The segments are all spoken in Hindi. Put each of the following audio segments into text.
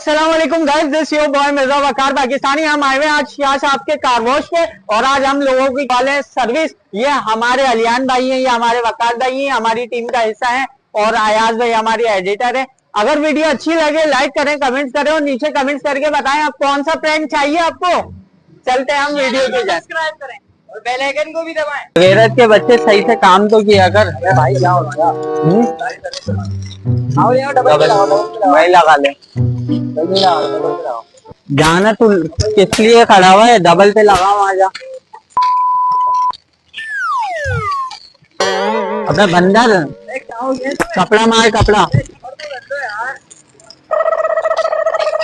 अस्सलाम वालेकुम guys, this your boy Mirza Waqar Pakistani. हम आए हुए आज यहाँ आपके कार वॉश पे और आज हम लोगों की वाले सर्विस। ये हमारे अलियान भाई हैं, ये हमारे वकार भाई हैं, हमारी टीम का हिस्सा है और अयाज भाई हमारी एडिटर है। अगर वीडियो अच्छी लगे लाइक करें, कमेंट्स करें और नीचे कमेंट्स करके बताएं आप कौन सा प्रैंक चाहिए आपको। चलते हैं हम वीडियो पे, सब्सक्राइब करें और बेल आइकन को भी दबाएं। गैरत के बच्चे सही से काम तो किया कर। भाई क्या हो गया? वही लगा ले जाना। तू किस लिए खड़ा हुआ है? डबल पे लगा वहां जा। अबे बंदर, कपड़ा मार कपड़ा।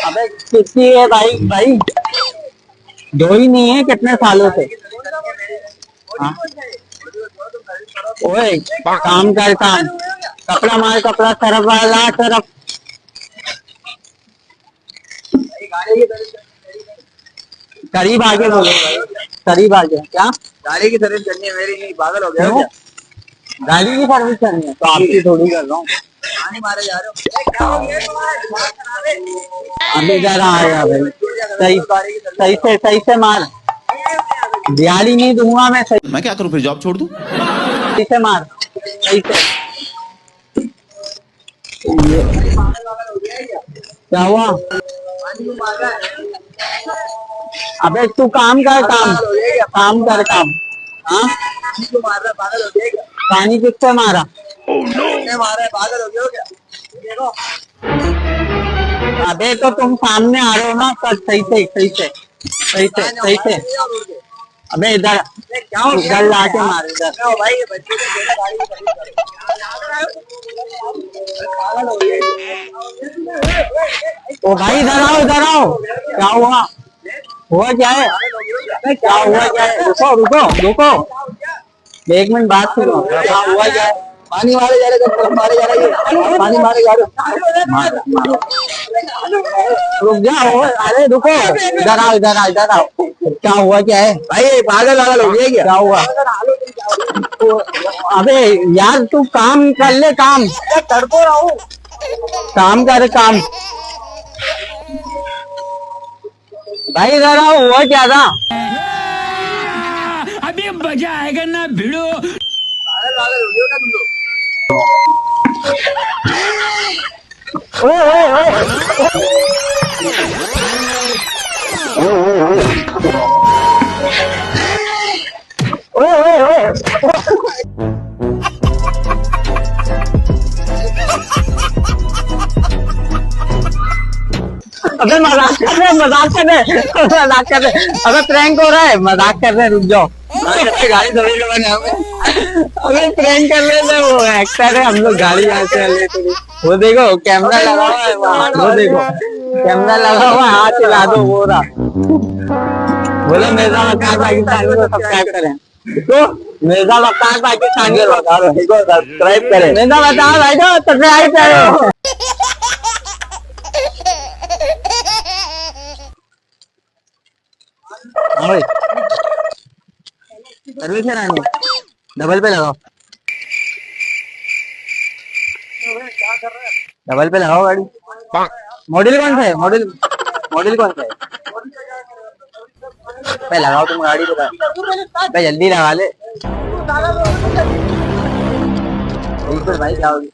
अबे किसकी है भाई? भाई दो ही नहीं है, कितने सालों से। ओए काम कर काम, कपड़ा मार कपड़ा। सरफ वाला सरफ। करीब आगे बोलो, करीब आगे। क्या गाड़ी की सर्विस करनी है मेरी? नहीं पागल हो गया क्या? गाड़ी की सर्विस करनी है तो आपकी थोड़ी कर रहा हूँ। पानी मारे जा रहे हो? अभी जरा आएगा भाई, सही से मार। दिहाड़ी नहीं दूंगा मैं। सही मैं क्या करूं फिर? जॉब छोड़ दूं? सही से मार, सही से। क्या हुआ? अबे तू काम कर काम, काम कर काम। हाँ पागल हो गया क्या? पानी किससे मारा? मारा है, पागल हो गया क्या? अबे तो तुम सामने आ रहे हो ना, सर सही से। अबे इधर इधर ला के मार, इधर। भाई ये बच्चे को गाड़ी की सर्विस पागल हो गया। ओ भाई इधर आओ। क्या हुआ क्या है? क्या हुआ क्या है? रुको 1 मिनट बात सुनो। क्या हुआ क्या है? पानी मारे जा रहे, मारे जा रहे, पानी मारे जा रहे। रुक जाओ, अरे रुको, इधर आओ। क्या हुआ क्या है? भाई पागल हो गया क्या? क्या हुआ? अबे यार तू काम कर ले, काम कर तो रहा हूँ। काम कर काम। भाई इधर आओ, हुआ क्या था? अभी मजा आएगा ना भिड़ो। पागल हो गया तुम लोग? अबे मजाक कर रहे। अबे प्रैंक हो रहा है, मजाक कर रहे। रुक जाओ, गाड़ी सर्विस करवाने अबे प्रैंक कर रहे थे। वो एक्टर है, हम लोग गाड़ी यहाँ से ले। वो देखो कैमरा लगा हुआ है वहाँ, वो देखो कैमरा लगा हुआ है, हाथ हिला दो। वो रहा। बोले मिर्जा वकार पाकिस्तानी को सब्सक्राइब करें। तो मिर्जा वकार पाकिस्तानी को सब्सक्राइब करें। मिर्जा वकार भाई को सब्सक्राइब करो। सर्विस करानी है, डबल पे लगाओ। डबल पे लगाओ गाड़ी। मॉडल कौन सा है? मॉडल कौन सा है? पे लगाओ तुम गाड़ी पे जल्दी लगा ले। बिल्कुल भाई जाओगी।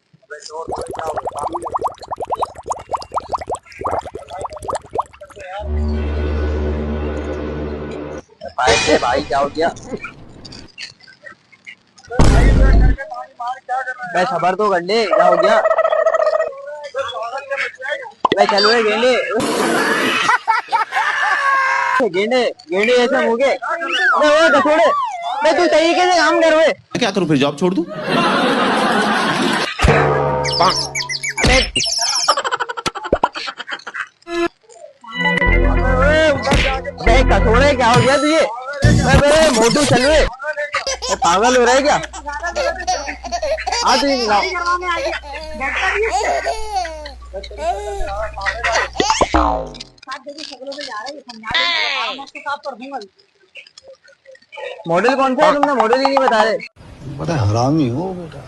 भाई क्या हो गया? भाई खबर तो कर ले, क्या हो गया? भाई चलो रे गेंडे ऐसे हो गए। मैं तू तरीके से काम कर। मैं क्या करूं फिर? जॉब छोड़ दूं? कसोड़े क्या हो गया तुझे? मोटू चल रहे, पागल हो रहा है क्या? मॉडल कौन सा है? तुमने मॉडल ही नहीं बता रहे। बड़ा हरामी हो बेटा।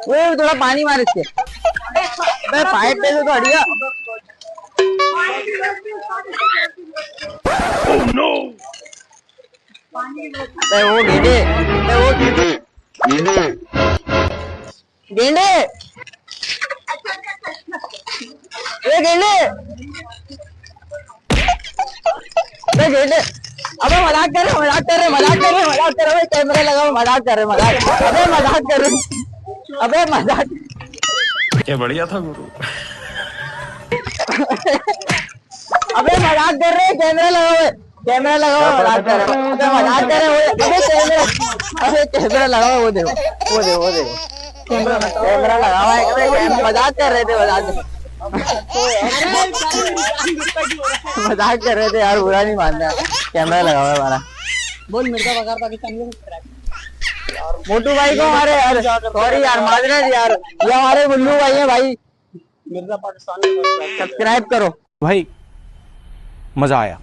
वो थोड़ा पानी मार इसके। अबे पाइप पे तो हटिया। वो गेंडे, वो गेंडे, ये गेंडे, गेंडे। अबे मजाक कर रहे कैमरा लगाओ, मजाक कर रहे अबे मजाक। क्या बढ़िया था गुरु। अबे मजाक कर रहे, कैमरा लगाओ, मजाक कर रहे, अबे कैमरा लगाओ, वो देखो कैमरा लगाओ, मजाक कर रहे थे, मजाक कर रहे थे यार, बुरा नहीं मानना। कैमरा लगाओ हमारा। बोल मिर्जा वकार पाकिस्तान में मोटू भाई को हमारे यार, सॉरी यार, माजरत यार, ये हमारे मुल्लू भाई है भाई, मिर्जा पाकिस्तान में सब्सक्राइब करो भाई, मजा आया।